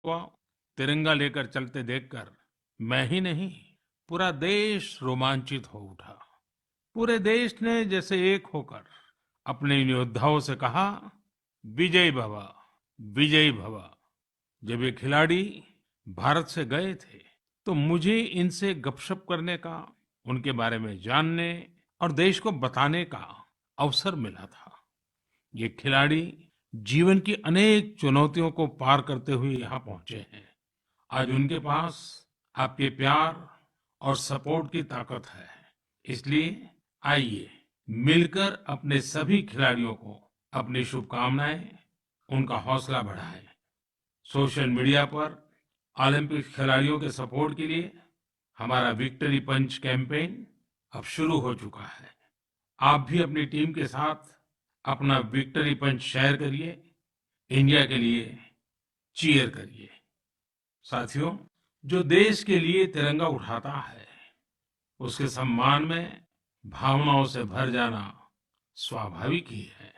को तिरंगा लेकर चलते देखकर मैं ही नहीं, पूरा देश रोमांचित हो उठा। पूरे देश ने जैसे एक होकर अपने इन योद्धाओं से कहा, विजय भव, विजयी भव। जब ये खिलाड़ी भारत से गए थे, तो मुझे इनसे गपशप करने का, उनके बारे में जानने और देश को बताने का अवसर मिला था। ये खिलाड़ी जीवन की अनेक चुनौतियों को पार करते हुए यहाँ पहुंचे हैं। आज उनके पास आपके प्यार और सपोर्ट की ताकत है। इसलिए आइए मिलकर अपने सभी खिलाड़ियों को अपनी शुभकामनाएं, उनका हौसला बढ़ाएं। सोशल मीडिया पर ओलंपिक खिलाड़ियों के सपोर्ट के लिए हमारा विक्ट्री पंच कैंपेन अब शुरू हो चुका है। आप भी अपनी टीम के साथ अपना विक्ट्री पंच शेयर करिए, इंडिया के लिए चीयर करिए। साथियों, जो देश के लिए तिरंगा उठाता है, उसके सम्मान में भावनाओं से भर जाना स्वाभाविक ही है।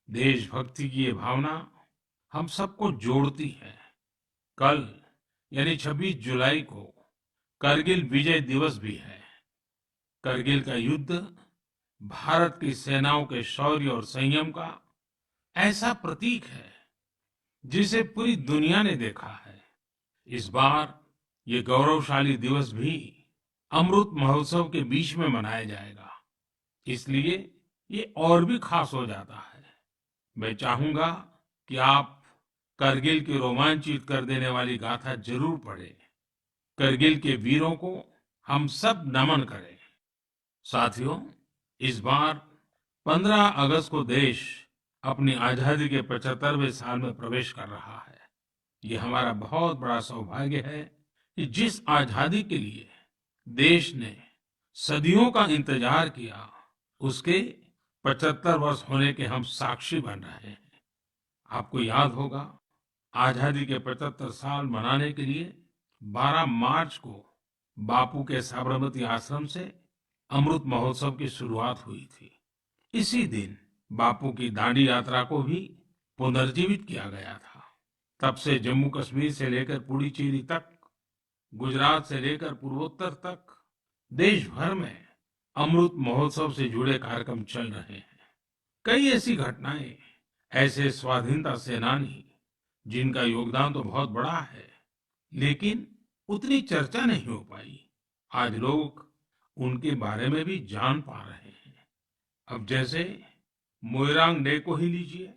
देशभक्ति की ये भावना हम सबको जोड़ती है। कल यानी 26 जुलाई को करगिल विजय दिवस भी है। करगिल का युद्ध भारत की सेनाओं के शौर्य और संयम का ऐसा प्रतीक है जिसे पूरी दुनिया ने देखा है। इस बार ये गौरवशाली दिवस भी अमृत महोत्सव के बीच में मनाया जाएगा, इसलिए ये और भी खास हो जाता है। मैं चाहूंगा कि आप करगिल की रोमांचित कर देने वाली गाथा जरूर पढ़ें। करगिल के वीरों को हम सब नमन करें। साथियों, इस बार 15 अगस्त को देश अपनी आजादी के 75वें साल में प्रवेश कर रहा है। ये हमारा बहुत बड़ा सौभाग्य है कि जिस आजादी के लिए देश ने सदियों का इंतजार किया, उसके 75 वर्ष होने के हम साक्षी बन रहे हैं। आपको याद होगा, आजादी के 75 साल मनाने के लिए 12 मार्च को बापू के साबरमती आश्रम से अमृत महोत्सव की शुरुआत हुई थी। इसी दिन बापू की दांडी यात्रा को भी पुनर्जीवित किया गया था। तब से जम्मू कश्मीर से लेकर पुडुचेरी तक, गुजरात से लेकर पूर्वोत्तर तक देश भर में अमृत महोत्सव से जुड़े कार्यक्रम चल रहे हैं। कई ऐसी घटनाएं, ऐसे स्वाधीनता सेनानी जिनका योगदान तो बहुत बड़ा है, लेकिन उतनी चर्चा नहीं हो पाई, आज लोग उनके बारे में भी जान पा रहे हैं। अब जैसे मोइरांग डे को ही लीजिए।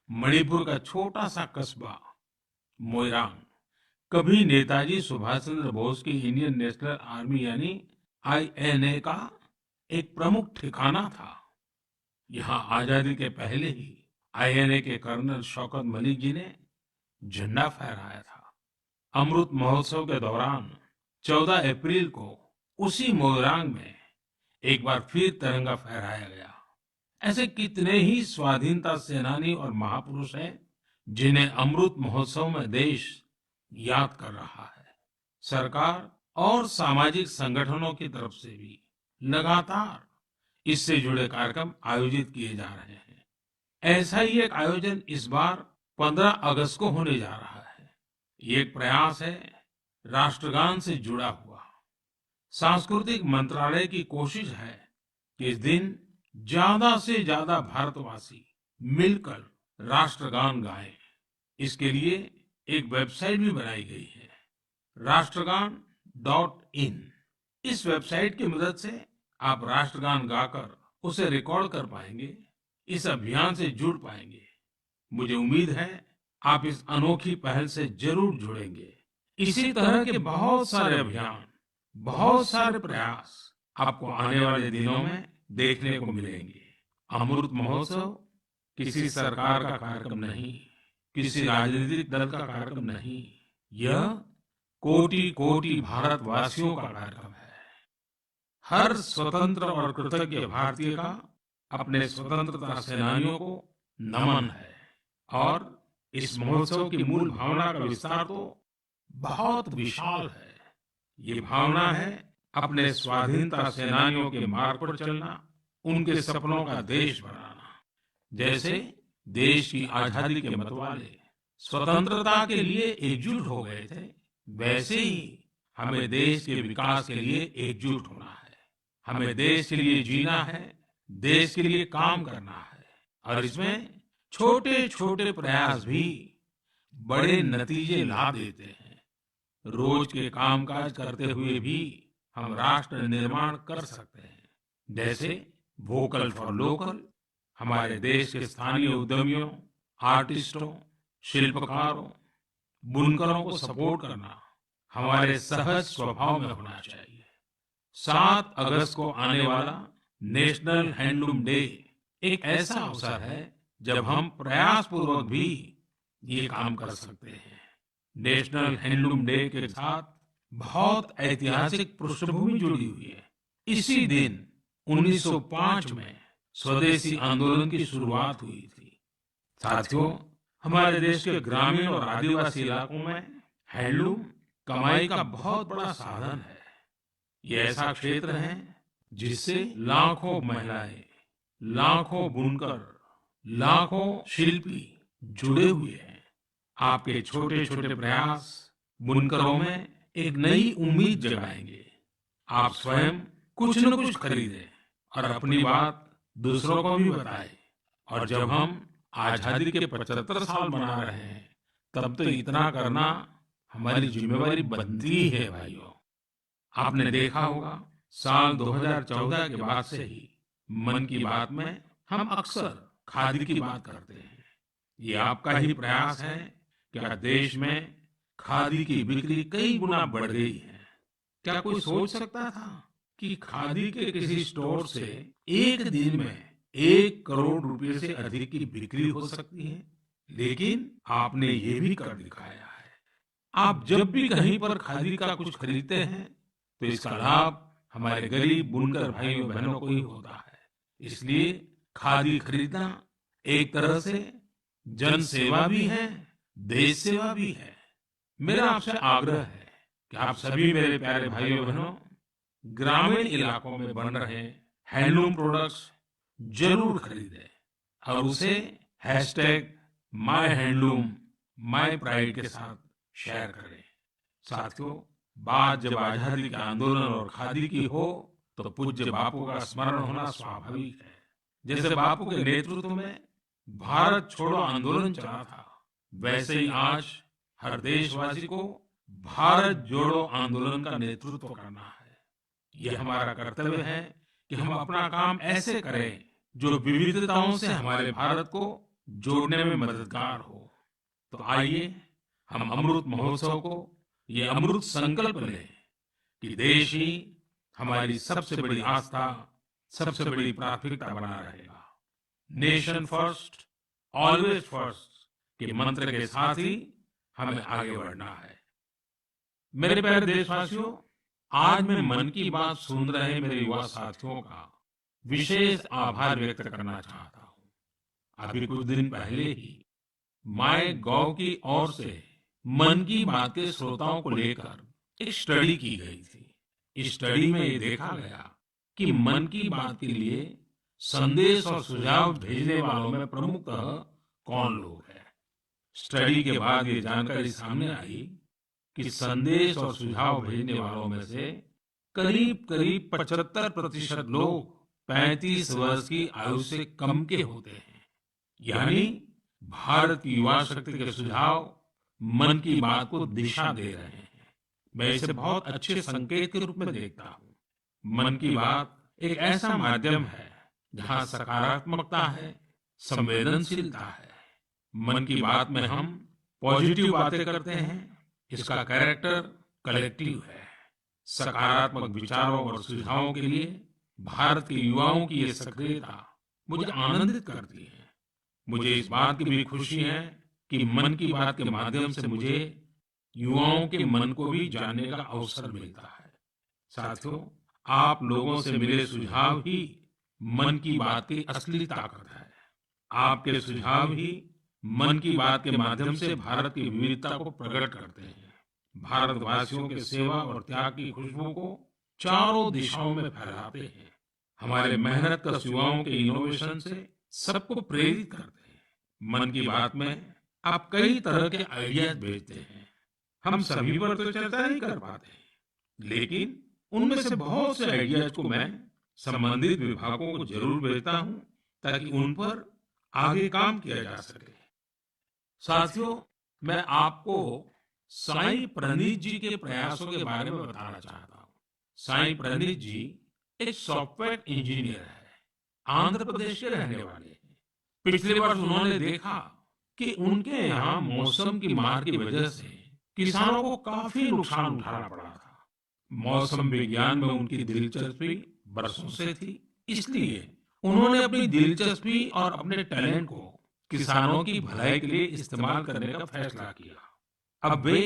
मणिपुर का छोटा सा कस्बा मोइरांग कभी नेताजी सुभाष चंद्र बोस की इंडियन नेशनल आर्मी यानी आईएनए का एक प्रमुख ठिकाना था। यहाँ आजादी के पहले ही आईएनए के कर्नल शौकत मलिक जी ने झंडा फहराया था। अमृत महोत्सव के दौरान 14 अप्रैल को उसी मोइरांग में एक बार फिर तिरंगा फहराया गया। ऐसे कितने ही स्वाधीनता सेनानी और महापुरुष हैं जिन्हें अमृत महोत्सव में देश याद कर रहा है। सरकार और सामाजिक संगठनों की तरफ से भी लगातार इससे जुड़े कार्यक्रम आयोजित किए जा रहे हैं। ऐसा ही एक आयोजन इस बार 15 अगस्त को होने जा रहा है। ये एक प्रयास है राष्ट्रगान से जुड़ा हुआ। सांस्कृतिक मंत्रालय की कोशिश है कि इस दिन ज्यादा से ज्यादा भारतवासी मिलकर राष्ट्रगान गाएं। इसके लिए एक वेबसाइट भी बनाई गई है, राष्ट्रगान.in। इस वेबसाइट की मदद से आप राष्ट्रगान गाकर उसे रिकॉर्ड कर पाएंगे, इस अभियान से जुड़ पाएंगे। मुझे उम्मीद है आप इस अनोखी पहल से जरूर जुड़ेंगे। इसी तरह के बहुत सारे अभियान, बहुत सारे प्रयास आपको आने वाले दिनों में देखने को मिलेंगे। अमृत महोत्सव किसी सरकार का कार्यक्रम नहीं, किसी राजनीतिक दल का कार्यक्रम नहीं, यह कोटि कोटि भारतवासियों का कार्यक्रम है। हर स्वतंत्र और कृतज्ञ भारतीय का अपने स्वतंत्रता सेनानियों को नमन है। और इस महोत्सव की मूल भावना का विस्तार तो बहुत विशाल है। ये भावना है अपने स्वाधीनता सेनानियों के मार्ग पर चलना, उनके सपनों का देश बनाना। जैसे देश की आजादी के मतवाले स्वतंत्रता के लिए एकजुट हो गए थे, वैसे ही हमें देश के विकास के लिए एकजुट होना है। हमें देश के लिए जीना है, देश के लिए काम करना है, और इसमें छोटे छोटे प्रयास भी बड़े नतीजे ला देते हैं। रोज के कामकाज करते हुए भी हम राष्ट्र निर्माण कर सकते हैं। जैसे वोकल फॉर लोकल, हमारे देश के स्थानीय उद्यमियों, आर्टिस्टों, शिल्पकारों, बुनकरों को सपोर्ट करना हमारे सहज स्वभाव में होना चाहिए। 7 अगस्त को आने वाला नेशनल हैंडलूम डे एक ऐसा अवसर है जब हम प्रयास पूर्वक भी ये काम कर सकते हैं। नेशनल हैंडलूम डे के साथ बहुत ऐतिहासिक पृष्ठभूमि जुड़ी हुई है। इसी दिन 1905 में स्वदेशी आंदोलन की शुरुआत हुई थी। साथियों, हमारे देश के ग्रामीण और आदिवासी इलाकों में हैंडलूम कमाई का बहुत बड़ा साधन है। ये ऐसा क्षेत्र है जिससे लाखों महिलाएं, लाखों बुनकर, लाखों शिल्पी जुड़े हुए हैं। आपके छोटे छोटे प्रयास बुनकरों में एक नई उम्मीद जगाएंगे। आप स्वयं कुछ न कुछ खरीदें और अपनी बात दूसरों को भी बताएं। और जब हम आजादी के 75 साल मना रहे हैं, तब तो इतना करना हमारी जिम्मेवारी बनती ही है भाइयों। आपने देखा होगा, साल 2014 के बाद से ही मन की बात में हम अक्सर खादी की बात करते हैं। ये आपका ही प्रयास है। क्या देश में खादी की बिक्री कई गुना बढ़ गई है? क्या कोई सोच सकता था कि खादी के किसी स्टोर से एक दिन में 1 करोड़ रुपए से अधिक की बिक्री हो सकती है? लेकिन आपने ये भी कर दिखाया है। आप जब भी कहीं पर खादी का कुछ खरीदते हैं, तो इसका लाभ हमारे गरीब बुनकर भाइयों बहनों को ही होता है। इसलिए खादी खरीदना एक तरह से जन सेवा भी है, देश सेवा भी है। मेरा आपसे आग्रह है कि आप सभी मेरे प्यारे भाइयों बहनों, ग्रामीण इलाकों में बन रहे हैंडलूम प्रोडक्ट्स जरूर खरीदें और उसे #माय हैंडलूम माय प्राइड के साथ शेयर करें। साथियों, बात जब आजादी के आंदोलन और खादी की हो, तो पूज्य बापू का स्मरण होना स्वाभाविक है। जैसे बापू के नेतृत्व में भारत छोड़ो आंदोलन चला था, वैसे ही आज हर देशवासी को भारत जोड़ो आंदोलन का नेतृत्व करना है। ये हमारा कर्तव्य है कि हम अपना काम ऐसे करें जो विविधताओं से हमारे भारत को जोड़ने में मददगार हो। तो आइए हम अमृत महोत्सव को ये अमृत संकल्प लें कि देश ही हमारी सबसे बड़ी आस्था, सबसे बड़ी प्राथमिकता बना रहेगा। नेशन फर्स्ट, ऑलवेज फर्स्ट के मंत्र के साथ ही हमें आगे बढ़ना है। मेरे प्यारे देशवासियों, आज मैं मन की बात सुन रहे मेरे युवा साथियों का विशेष आभार व्यक्त करना चाहता हूँ। अभी कुछ दिन पहले ही माय गॉव की ओर से मन की बात के श्रोताओं को लेकर एक स्टडी की गई थी। इस स्टडी में ये देखा गया कि मन की बात के लिए संदेश और सुझाव भेजने वालों में प्रमुखतः कौन लोग हैं। स्टडी के बाद ये जानकारी सामने आई कि संदेश और सुझाव भेजने वालों में से करीब करीब 75% लोग 35 वर्ष की आयु से कम के होते हैं। यानी भारत की युवा शक्ति के सुझाव मन की बात को दिशा दे रहे हैं। मैं इसे बहुत अच्छे संकेत के रूप में देखता हूँ। मन की बात एक ऐसा माध्यम है जहाँ सकारात्मकता है, संवेदनशीलता है। मन की बात में हम पॉजिटिव बातें करते हैं। इसका कैरेक्टर कलेक्टिव है। सकारात्मक विचारों और सुझावों के लिए भारत के युवाओं की ये सक्रियता मुझे आनंदित करती है। मुझे इस बात की भी खुशी है कि मन की बात के माध्यम से मुझे युवाओं के मन को भी जानने का अवसर मिलता है। साथियों, आप लोगों से मिले सुझाव ही मन की बात की असली ताकत है। आपके सुझाव ही मन की बात के माध्यम से भारत की विविधता को प्रकट करते हैं। भारतवासियों के सेवा और त्याग की खुशबू को चारों दिशाओं में फैलाते हैं। हमारे मेहनत कश युवाओं के इनोवेशन से सबको प्रेरित करते हैं। मन की बात में आप कई तरह के आइडियाज भेजते हैं। हम सभी पर तो चर्चा नहीं कर पाते, लेकिन उनमें से बहुत से आइडियाज को मैं संबंधित विभागों को जरूर भेजता हूं, ताकि उन पर आगे काम किया जा सके। साथियों, मैं आपको साई प्रणीत जी के प्रयासों के बारे में बताना चाहता हूँ। साई प्रणीत जी एक सॉफ्टवेयर इंजीनियर है, आंध्र प्रदेश के रहने वाले हैं। पिछले वर्ष उन्होंने देखा कि उनके यहाँ मौसम की मार की वजह से किसानों को काफी नुकसान उठाना पड़ा था। मौसम विज्ञान में उनकी दिलचस्पी बरसों से थी, इसलिए उन्होंने अपनी दिलचस्पी और अपने टैलेंट को किसानों की भलाई के लिए इस्तेमाल करने का फैसला किया। अब वे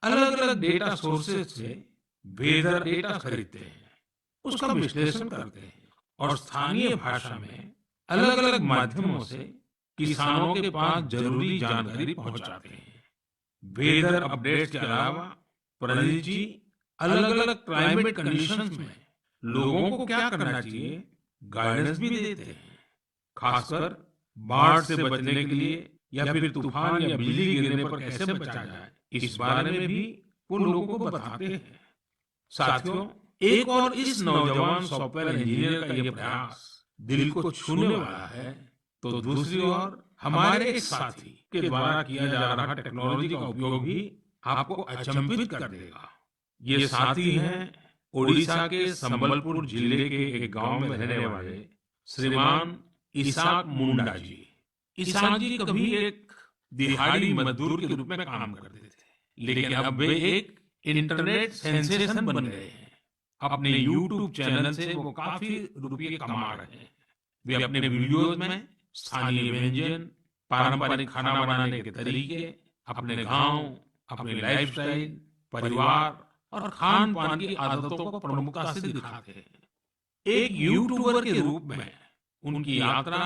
अलग अलग डेटा सोर्सेज से वेदर डेटा खरीदते हैं, उसका विश्लेषण करते हैं और स्थानीय भाषा में अलग अलग माध्यमों से किसानों के पास जरूरी जानकारी पहुंचाते हैं। वेदर अपडेट्स के अलावा प्रणीत जी अलग अलग क्लाइमेट कंडीशंस में लोगों को क्या करना चाहिए गाइडेंस भी देते हैं। खासकर बाढ़ से बचने के लिए या फिर तूफान या बिजली गिरने पर कैसे बचा जाए, इस बारे में भी वो लोगों को बताते हैं। साथियों, एक और इस नौजवान सॉफ्टवेयर इंजीनियर का ये प्रयास दिल को छूने वाला है, तो दूसरी ओर हमारे एक साथी के द्वारा किया जा रहा टेक्नोलॉजी का उपयोग भी आपको अचंभित कर देगा। ये साथी हैं ओडिशा के संबलपुर जिले के एक गांव में रहने वाले श्रीमान इसाक मुंडा जी। इसाक जी कभी एक दिहाड़ी मजदूर के रूप में काम करते थे, लेकिन अब वे एक इंटरनेट सेंसेशन बन गए हैं। अपने यूट्यूब चैनल से वो काफी रुपये कमा रहे हैं। वे अपने वीडियोस में स्थानीय व्यंजन, पारंपरिक खाना बनाने के तरीके, अपने गांव, अपने लाइफस्टाइल, परिवार और खान पान की आदतों को प्रमुखता से दिखाते हैं। एक यूट्यूबर के रूप में उनकी यात्रा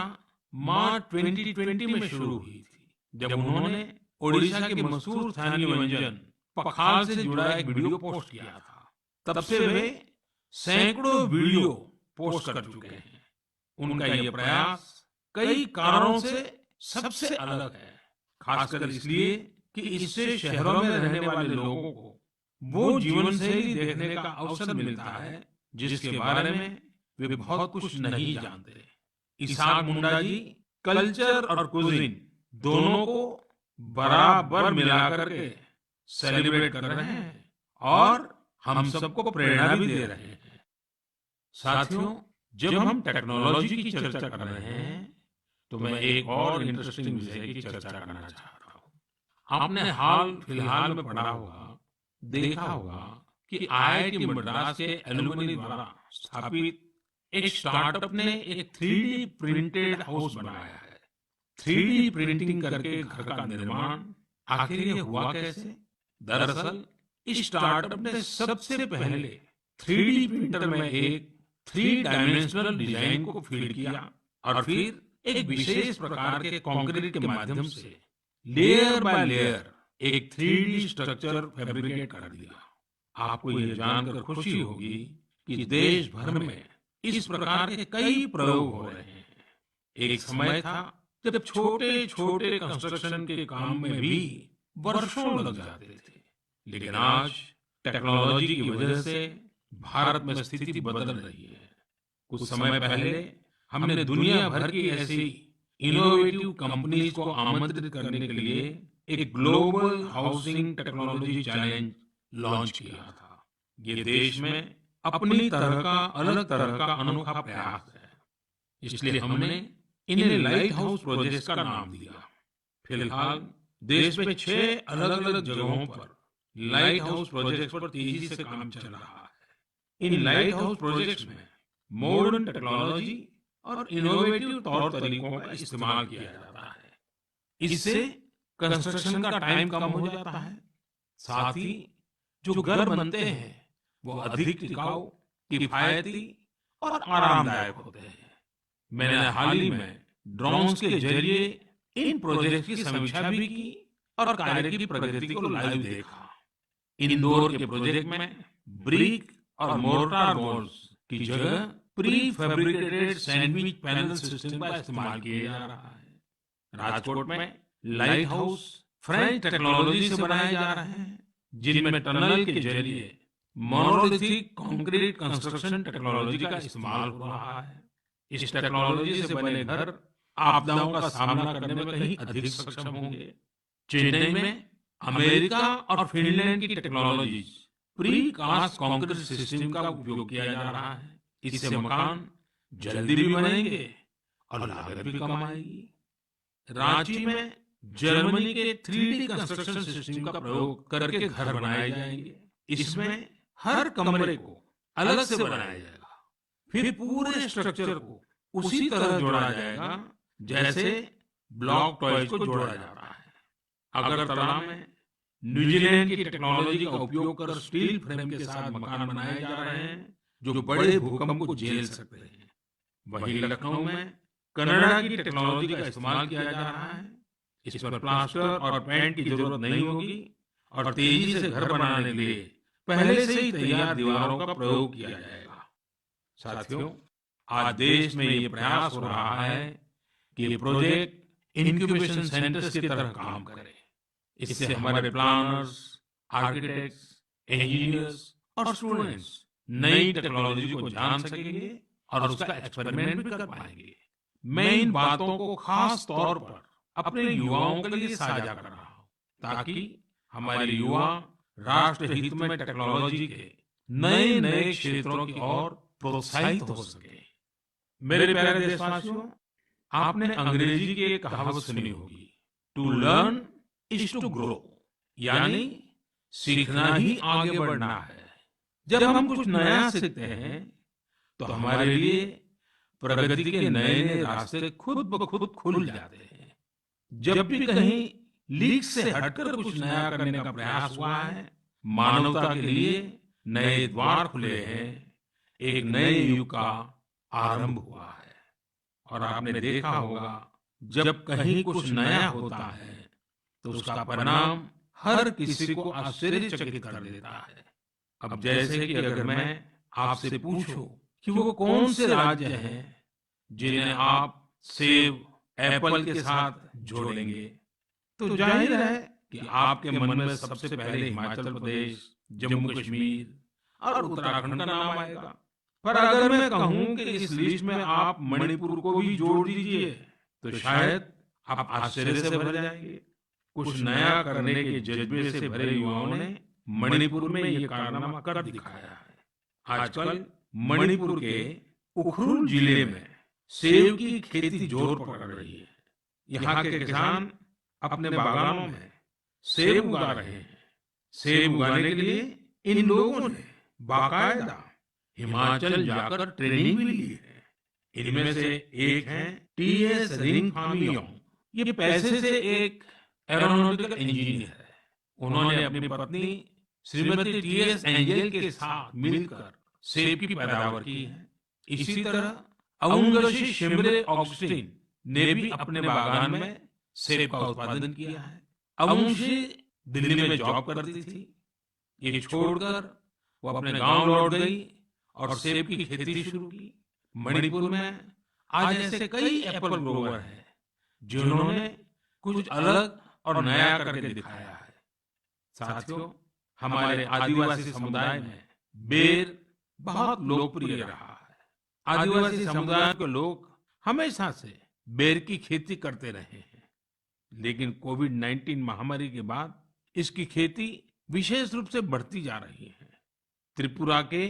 मार्च 2020 में शुरू हुई थी, जब उन्होंने ओडिशा के मशहूर स्थानीय व्यंजन पखाल से जुड़ा एक वीडियो पोस्ट किया था। तब से वे सैकड़ों वीडियो पोस्ट कर चुके हैं। उनका ये प्रयास कई कारणों से सबसे अलग है, खासकर इसलिए कि इससे शहरों में रहने वाले लोगों को वो जीवन शैली देखने का अवसर मिलता है जिसके बारे में वे बहुत कुछ नहीं जानते। इसाक मुंडा जी कल्चर और कुजीन दोनों को बराबर मिलाकर के सेलिब्रेट कर रहे हैं और हम सबको प्रेरणा भी दे रहे हैं। साथियों, जब हम टेक्नोलॉजी की चर्चा कर रहे हैं, तो मैं एक और इंटरेस्टिंग विषय की चर्चा करना चाहता हूँ। आपने हाल फिलहाल में पढ़ा होगा, देखा होगा कि आईआईटी मद्रास के एलुमनी द्वारा स्थापित एक स्टार्टअप ने एक 3D प्रिंटेड हाउस बनाया है। 3D प्रिंटिंग करके घर का निर्माण आखिर ये हुआ कैसे? दरअसल इस स्टार्टअप ने सबसे पहले 3D प्रिंटर में एक 3 डायमेंशनल डिजाइन को फीड किया और फिर एक विशेष प्रकार के कंक्रीट के माध्यम से लेयर बाय लेयर एक 3D स्ट्रक्चर फैब्रिकेट कर दिया। आपको ये जानकर खुशी होगी कि देश भर में इस प्रकार के कई प्रयोग हो रहे हैं। एक समय था जब छोटे छोटे कंस्ट्रक्शन के काम में भी वर्षों लग जाते थे, लेकिन आज टेक्नोलॉजी की वजह से भारत में स्थिति बदल रही है। कुछ समय पहले हमने दुनिया भर की ऐसी इनोवेटिव कंपनीज को आमंत्रित करने के लिए एक global housing technology challenge launch किया था। ये देश में अपनी तरह का अलग तरह का अनोखा प्रयास है, इसलिए हमने इन्हें लाइट हाउस प्रोजेक्ट्स का नाम दिया। फिलहाल देश में 6 अलग अलग जगहों पर लाइट हाउस प्रोजेक्ट्स पर तेजी से काम चल रहा है। इन लाइट हाउस प्रोजेक्ट्स में मॉडर्न टेक्नोलॉजी और इनोवेटिव तौर तरीकों का इस्तेमाल किया जाता है। इससे कंस्ट्रक्शन का टाइम कम हो जाता है, साथ ही जो घर बनते हैं वो अधिक टिकाऊ, किफायती और आरामदायक होते हैं। मैंने हाल ही में ड्रोन्स के जरिए इन प्रोजेक्ट की समीक्षा भी की और कार्य की प्रगति को लाइव देखा। इंदौर के प्रोजेक्ट में ब्रिक और मोर्टार वॉल्स की जगह pre fabricated sandwich panel system का इस्तेमाल किया जा रहा है। राजकोट में लाइट हाउस फ्रेंच टेक्नोलॉजी से बनाए जा रहे हैं, जिनमें टनल के जरिए मोनोलिथिक कंक्रीट कंस्ट्रक्शन टेक्नोलॉजी का इस्तेमाल हो रहा है। इस टेक्नोलॉजी से बने घर आपदाओं का सामना करने में कहीं अधिक सक्षम होंगे। चेन्नई में अमेरिका और फिनलैंड की technologies precast concrete system का उपयोग किया जा रहा है। इससे मकान जल्दी भी बनेंगे और लागत भी कम आएगी। रांची में जर्मनी के 3D कंस्ट्रक्शन सिस्टम का प्रयोग करके घर बनाए जाएंगे। इसमें हर कमरे को अलग से बनाया जाएगा, फिर पूरे स्ट्रक्चर को उसी तरह जोड़ा जाएगा जैसे ब्लॉक टॉयज को जोड़ा जाता है। अगरतला में न्यूजीलैंड की टेक्नोलॉजी का उपयोग कर स्टील फ्रेम के साथ मकान बनाए जा रहे हैं जो बड़े भूकंप को झेल सकते हैं। वहीं लखनऊ में कनाडा की टेक्नोलॉजी का इस्तेमाल किया जा रहा है। इस पर प्लास्टर और पेंट की जरूरत नहीं होगी और तेजी से घर बनाने के लिए पहले से ही तैयार दीवारों का प्रयोग किया जाएगा। साथियों, आज देश में ये प्रयास हो रहा है कि ये प्रोजेक्ट इंक्यूबेशन सेंटर्स की तरह काम करे। इससे हमारे प्लानर्स, आर्किटेक्ट्स, इंजीनियर्स और स्टूडेंट्स नई टेक्नोलॉजी को जान सकेंगे और उसका एक्सपेरिमेंट भी कर पाएंगे। मैं इन बातों को खास तौर पर अपने युवाओं के लिए साझा कर रहा हूँ ताकि हमारे युवा राष्ट्र हित में टेक्नोलॉजी के नए नए क्षेत्रों की ओर प्रोत्साहित हो सके। मेरे प्यारे देशवासियों, आपने अंग्रेजी की एक कहावत सुनी होगी, to learn is to grow, यानी सीखना ही आगे बढ़ना है। जब हम कुछ नया सीखते हैं तो हमारे लिए प्रगति के नए नए रास्ते खुद ब खुद खुल जाते हैं। जब भी कहीं लीक से हटकर कुछ नया करने का प्रयास हुआ है, मानवता के लिए नए द्वार खुले हैं, एक नए युग का आरंभ हुआ है। और आपने देखा होगा, जब कहीं कुछ नया होता है तो उसका परिणाम हर किसी को आश्चर्यचकित कर देता है। अब जैसे कि अगर मैं आपसे पूछूं कि वो कौन से राज्य हैं जिन्हें आप सेब, एप्पल के साथ जोड़ेंगे, तो जाहिर है कि आपके मन में सबसे पहले हिमाचल प्रदेश, जम्मू कश्मीर और उत्तराखंड का नाम आएगा। पर अगर मैं कहूं कि इस लिस्ट में आप मणिपुर को भी जोड़ दीजिए तो शायद आप आश्चर्य से भर जाएंगे। कुछ नया करने के जज्बे से भरे युवाओं ने मणिपुर में ये कारनामा कर दिखाया है। आजकल मणिपुर के उखरुल जिले में सेब की खेती जोर पकड़ रही है। यहाँ के किसान अपने बागानों में सेब उगा रहे हैं। सेब उगाने के लिए इन लोगों ने बाकायदा हिमाचल जाकर ट्रेनिंग भी ली है। इनमें से एक है टीएस रिंगफामियोंग। ये पैसे से एक एरोनॉटिकल इंजीनियर है। उन्होंने अपनी पत्नी श्रीमती टीएस एंजल के साथ मिलकर सेब की पैदावार की है। इसी तरह अवुंगशी शिमरे ऑगस्टीन ने भी अपने बागान में सेब का उत्पादन किया है। अवुंगशी दिल्ली में जॉब करती थी। ये छोड़कर वो अपने गांव लौट गई और सेब की खेती शुरू की। मणिपुर में आज ऐसे कई एप्पल ग्रोवर हैं जिन्होंने कुछ अलग और नया करके दिखाया है। साथियों, हमारे आदिवासी समुदाय में बेर बहुत लोकप्रिय रहा है। आदिवासी समुदाय के लोग हमेशा से बेर की खेती करते रहे हैं, लेकिन कोविड-19 महामारी के बाद इसकी खेती विशेष रूप से बढ़ती जा रही है। त्रिपुरा के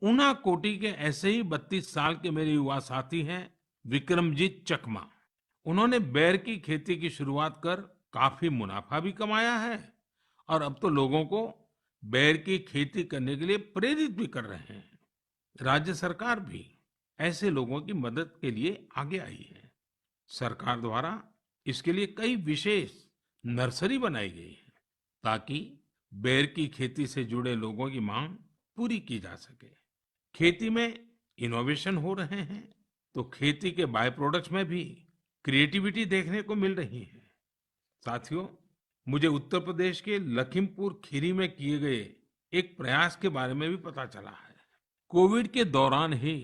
उनाकोटी के ऐसे ही 32 साल के मेरे युवा साथी हैं विक्रमजीत चकमा। उन्होंने बेर की खेती की शुरुआत कर काफी मुनाफा भी कमाया है और अब तो लोगों को बेर की खेती करने के लिए प्रेरित भी कर रहे हैं। राज्य सरकार भी ऐसे लोगों की मदद के लिए आगे आई है। सरकार द्वारा इसके लिए कई विशेष नर्सरी बनाई गई है ताकि बेर की खेती से जुड़े लोगों की मांग पूरी की जा सके। खेती में इनोवेशन हो रहे हैं तो खेती के बाय प्रोडक्ट्स में भी क्रिएटिविटी देखने को मिल रही है। साथियों, मुझे उत्तर प्रदेश के लखीमपुर खीरी में किए गए एक प्रयास के बारे में भी पता चला है। कोविड के दौरान ही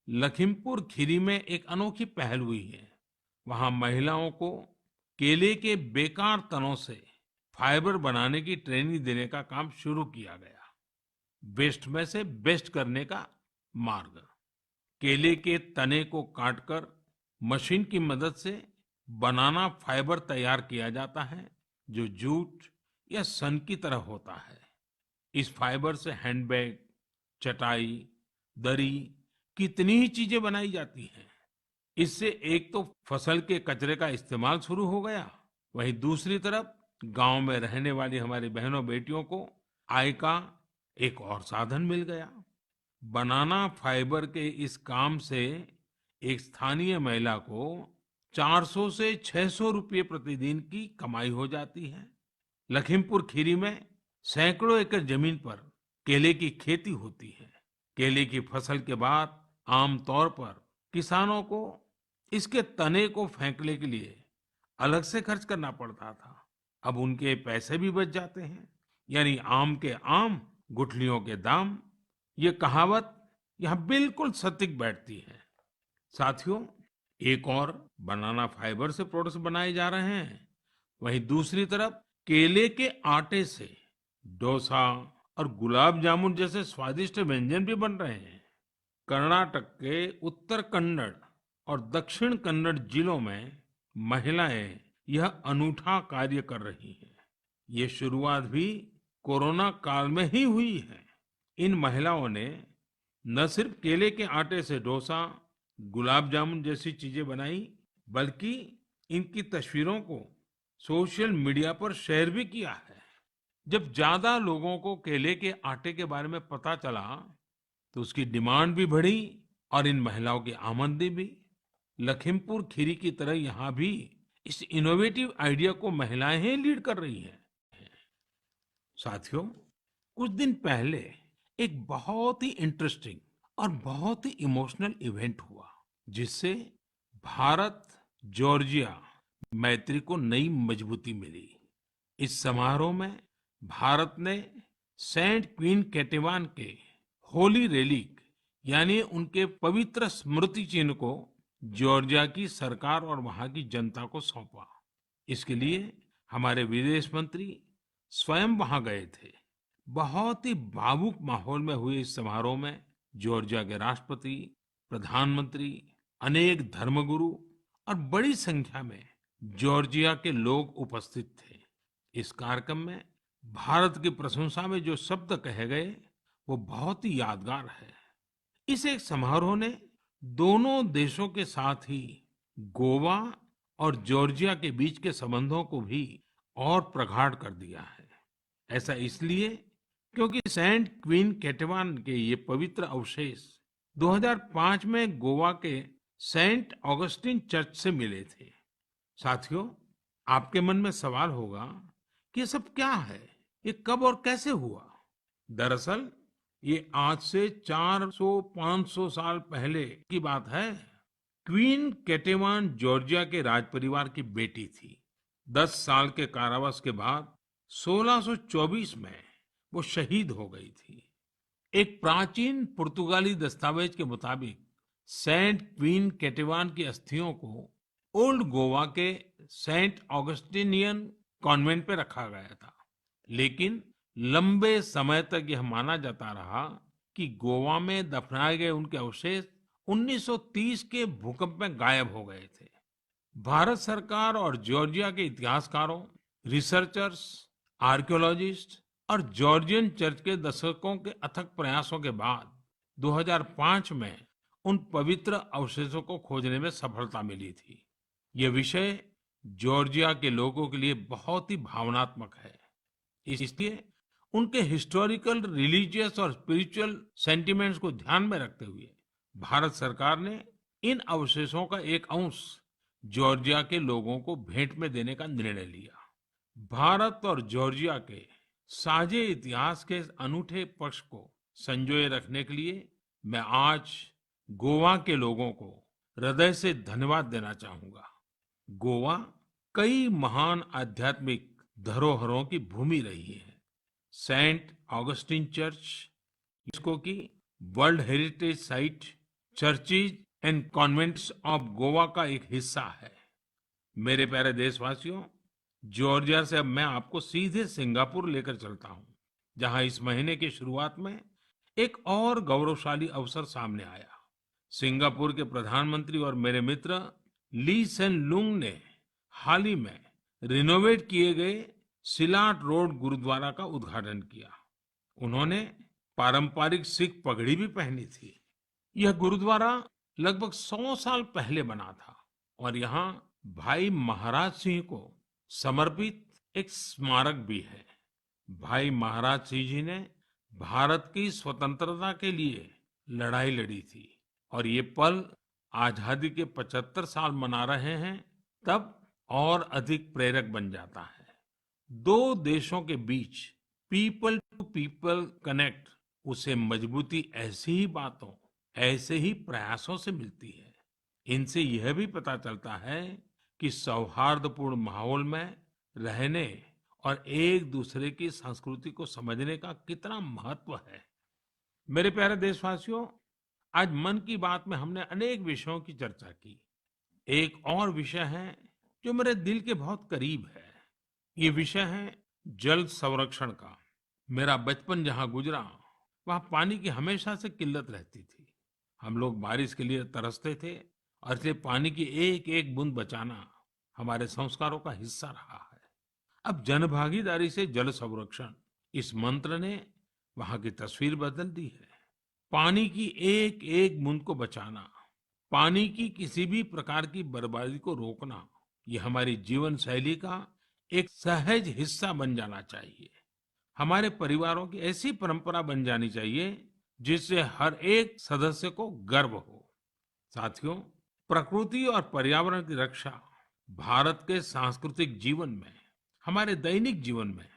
लखीमपुर खीरी में एक अनोखी पहल हुई है। वहां महिलाओं को केले के बेकार तनों से फाइबर बनाने की ट्रेनिंग देने का काम शुरू किया गया। वेस्ट में से बेस्ट करने का मार्ग। केले के तने को काटकर मशीन की मदद से बनाना फाइबर तैयार किया जाता है, जो जूट या सन की तरह होता है। इस फाइबर से हैंडबैग, चटाई, दरी, कितनी ही चीजें बनाई जाती हैं। इससे एक तो फसल के कचरे का इस्तेमाल शुरू हो गया, वहीं दूसरी तरफ गांव में रहने वाली हमारी बहनों बेटियों को आय का एक और साधन मिल गया। बनाना फाइबर के इस काम से एक स्थानीय महिला को 400 से 600 रुपये प्रतिदिन की कमाई हो जाती है। लखीमपुर खीरी में सैकड़ों एकड़ जमीन पर केले की खेती होती है। केले की फसल के बाद आमतौर पर किसानों को इसके तने को फेंकने के लिए अलग से खर्च करना पड़ता था। अब उनके पैसे भी बच जाते हैं। यानी आम के आम, गुठलियों के दाम। ये कहावत यहाँ बिल्कुल सटीक बैठती है। साथियों, एक और बनाना फाइबर से प्रोडक्ट्स बनाए जा रहे हैं, वहीं दूसरी तरफ केले के आटे से डोसा और गुलाब जामुन जैसे स्वादिष्ट व्यंजन भी बन रहे हैं। कर्नाटक के उत्तर कन्नड़ और दक्षिण कन्नड़ जिलों में महिलाएं यह अनूठा कार्य कर रही हैं। ये शुरुआत भी कोरोना काल में ही हुई है। इन महिलाओं ने न सिर्फ केले के आटे से डोसा, गुलाब जामुन जैसी चीजें बनाई, बल्कि इनकी तस्वीरों को सोशल मीडिया पर शेयर भी किया है। जब ज्यादा लोगों को केले के आटे के बारे में पता चला, तो उसकी डिमांड भी बढ़ी और इन महिलाओं की आमदनी भी। लखीमपुर खीरी की तरह यहाँ भी इस इनोवेटिव आइडिया को महिलाएं ही लीड कर रही हैं। साथियों, कुछ दिन पहले एक बहुत ही इंटरेस्टिंग और बहुत ही इमोशनल इवेंट हुआ, जिससे भारत जॉर्जिया मैत्री को नई मजबूती मिली। इस समारोह में भारत ने सेंट क्वीन केटेवान के होली रेलिक यानी उनके पवित्र स्मृति चिन्ह को जॉर्जिया की सरकार और वहां की जनता को सौंपा। इसके लिए हमारे विदेश मंत्री स्वयं वहां गए थे। बहुत ही भावुक माहौल में हुए इस समारोह में जॉर्जिया के राष्ट्रपति, प्रधानमंत्री, अनेक धर्मगुरु और बड़ी संख्या में जॉर्जिया के लोग उपस्थित थे। इस कार्यक्रम में भारत की प्रशंसा में जो शब्द कहे गए, वो बहुत ही यादगार है। इस एक समारोह ने दोनों देशों के साथ ही गोवा और जॉर्जिया के बीच के संबंधों को भी और प्रगाढ़ कर दिया है। ऐसा इसलिए क्योंकि सेंट क्वीन केटेवान के ये पवित्र अवशेष 2005 में गोवा के सेंट ऑगस्टिन चर्च से मिले थे। साथियों, आपके मन में सवाल होगा कि ये सब क्या है, ये कब और कैसे हुआ? दरअसल ये आज से 400-500 साल पहले की बात है। क्वीन केटेवान जॉर्जिया के राजपरिवार की बेटी थी। 10 साल के कारावास के बाद 1624 में वो शहीद हो गई थी। एक प्राचीन पुर्तगाली दस्तावेज के मुताबिक सेंट क्वीन केटेवान की अस्थियों को ओल्ड गोवा के सेंट ऑगस्टिनियन कॉन्वेंट पे रखा गया था। लेकिन लंबे समय तक यह माना जाता रहा कि गोवा में दफनाए गए उनके अवशेष 1930 के भूकंप में गायब हो गए थे। भारत सरकार और जॉर्जिया के इतिहासकारों, रिसर्चर्स, आर्कियोलॉजिस्ट और जॉर्जियन चर्च के दशकों के अथक प्रयासों के बाद 2005 में उन पवित्र अवशेषों को खोजने में सफलता मिली थी। ये विषय जॉर्जिया के लोगों के लिए बहुत ही भावनात्मक है। इसलिए उनके हिस्टोरिकल, रिलीजियस और स्पिरिचुअल सेंटिमेंट्स को ध्यान में रखते हुए भारत सरकार ने इन अवशेषों का एक अंश जॉर्जिया के लोगों को भेंट में देने का निर्णय लिया। भारत और जॉर्जिया के साझे इतिहास के इस अनूठे पक्ष को संजोए रखने के लिए मैं आज गोवा के लोगों को हृदय से धन्यवाद देना चाहूंगा। गोवा कई महान आध्यात्मिक धरोहरों की भूमि रही है। सेंट ऑगस्टिन चर्च यूनेस्को की world heritage site, churches and convents of Goa का एक हिस्सा है। मेरे प्यारे देशवासियों, जॉर्जिया से अब मैं आपको सीधे सिंगापुर लेकर चलता हूं, जहां इस महीने की शुरुआत में एक और गौरवशाली अवसर सामने आया। सिंगापुर के प्रधानमंत्री और मेरे मित्र ली सेन लुंग ने हाल ही में रिनोवेट किए गए सिलाट रोड गुरुद्वारा का उद्घाटन किया। उन्होंने पारंपरिक सिख पगड़ी भी पहनी थी। यह गुरुद्वारा लगभग 100 साल पहले बना था और यहाँ भाई महाराज सिंह को समर्पित एक स्मारक भी है। भाई महाराज सिंह जी ने भारत की स्वतंत्रता के लिए लड़ाई लड़ी थी और ये पल आजादी के 75 साल मना रहे हैं तब और अधिक प्रेरक बन जाता है। दो देशों के बीच पीपल टू पीपल कनेक्ट उसे मजबूती ऐसी ही बातों, ऐसे ही प्रयासों से मिलती है। इनसे यह भी पता चलता है कि सौहार्दपूर्ण माहौल में रहने और एक दूसरे की संस्कृति को समझने का कितना महत्व है। मेरे प्यारे देशवासियों, आज मन की बात में हमने अनेक विषयों की चर्चा की। एक और विषय है जो मेरे दिल के बहुत करीब है। ये विषय है जल संरक्षण का। मेरा बचपन जहाँ गुजरा, वहाँ पानी की हमेशा से किल्लत रहती थी। हम लोग बारिश के लिए तरसते थे और इसलिए पानी की एक एक बूंद बचाना हमारे संस्कारों का हिस्सा रहा है। अब जनभागीदारी से जल संरक्षण, इस मंत्र ने वहाँ की तस्वीर बदल दी है। पानी की एक एक बूंद को बचाना, पानी की किसी भी प्रकार की बर्बादी को रोकना, ये हमारी जीवन शैली का एक सहज हिस्सा बन जाना चाहिए। हमारे परिवारों की ऐसी परंपरा बन जानी चाहिए जिससे हर एक सदस्य को गर्व हो। साथियों, प्रकृति और पर्यावरण की रक्षा भारत के सांस्कृतिक जीवन में, हमारे दैनिक जीवन में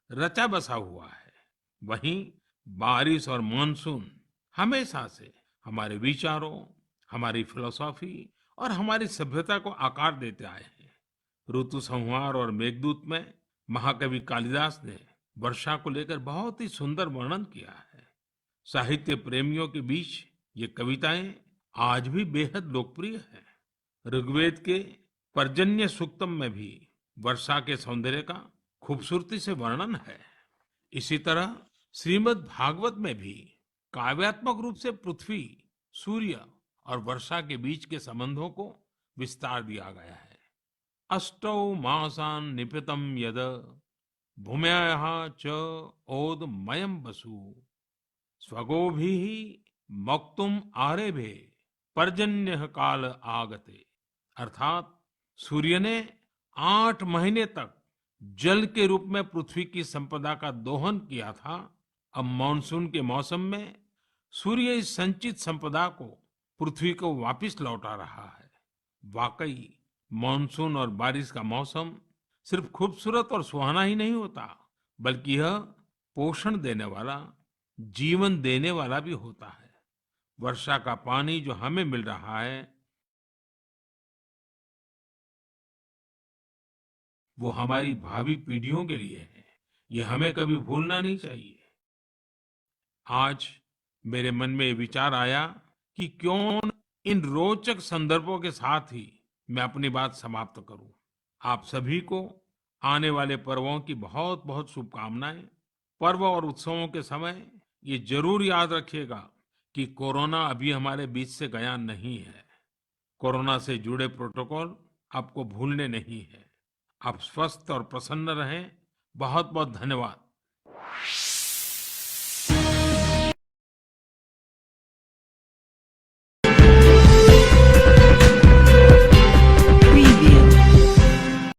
रचा बसा हुआ है। वहीं बारिश और मानसून हमेशा से हमारे विचारों, हमारी फिलॉसफी और हमारी सभ्यता को आकार देते आए हैं। ऋतु संहार और मेघदूत में महाकवि कालिदास ने वर्षा को लेकर बहुत ही सुंदर वर्णन किया है। साहित्य प्रेमियों के बीच ये कविताएं आज भी बेहद लोकप्रिय हैं। ऋग्वेद के पर्जन्य सूक्तम में भी वर्षा के सौंदर्य का खूबसूरती से वर्णन है। इसी तरह श्रीमद् भागवत में भी काव्यात्मक रूप से पृथ्वी, सूर्य और वर्षा के बीच के संबंधों को विस्तार दिया गया है। अष्टौ मासान् निपीतं यद भूम्याः च ओदमयं वसु स्वगोभिः मौक्तुम् आरेभे पर्जन्यः काल आगते। अर्थात सूर्य ने 8 महीने तक जल के रूप में पृथ्वी की संपदा का दोहन किया था। अब मानसून के मौसम में सूर्य इस संचित संपदा को पृथ्वी को वापस लौटा रहा है। वाकई मानसून और बारिश का मौसम सिर्फ खूबसूरत और सुहाना ही नहीं होता, बल्कि यह पोषण देने वाला, जीवन देने वाला भी होता है। वर्षा का पानी जो हमें मिल रहा है, वो हमारी भावी पीढ़ियों के लिए है। ये हमें कभी भूलना नहीं चाहिए। आज मेरे मन में ये विचार आया कि क्यों न इन रोचक संदर्भों के साथ ही मैं अपनी बात समाप्त करूं। आप सभी को आने वाले पर्वों की बहुत बहुत शुभकामनाएं। पर्व और उत्सवों के समय ये जरूर याद रखिएगा कि कोरोना अभी हमारे बीच से गया नहीं है। कोरोना से जुड़े प्रोटोकॉल आपको भूलने नहीं है। आप स्वस्थ और प्रसन्न रहें। बहुत बहुत धन्यवाद।